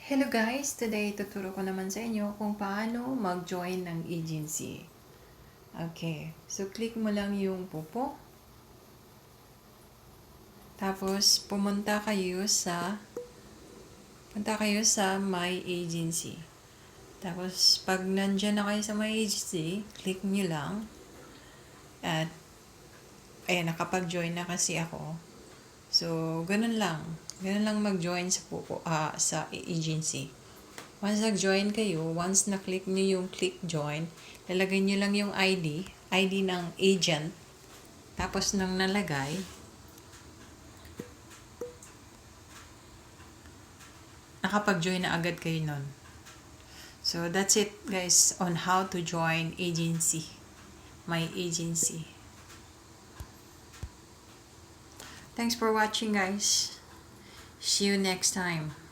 Hello guys! Today, tuturo ko naman sa inyo kung paano mag-join ng agency. Okay. So, click mo lang yung pupo. Tapos, punta kayo sa My Agency. Tapos, pag nandyan na kayo sa My Agency, click nyo lang. At, ayan, nakapag-join na kasi ako. So, ganun lang. Ganun lang mag-join sa agency. Once nag-join kayo, once na-click nyo yung click join, lalagay nyo lang yung ID ng agent. Tapos nang nalagay, nakapag-join na agad kayo nun. So, that's it guys on how to join agency. My agency. Thanks for watching guys. See you next time.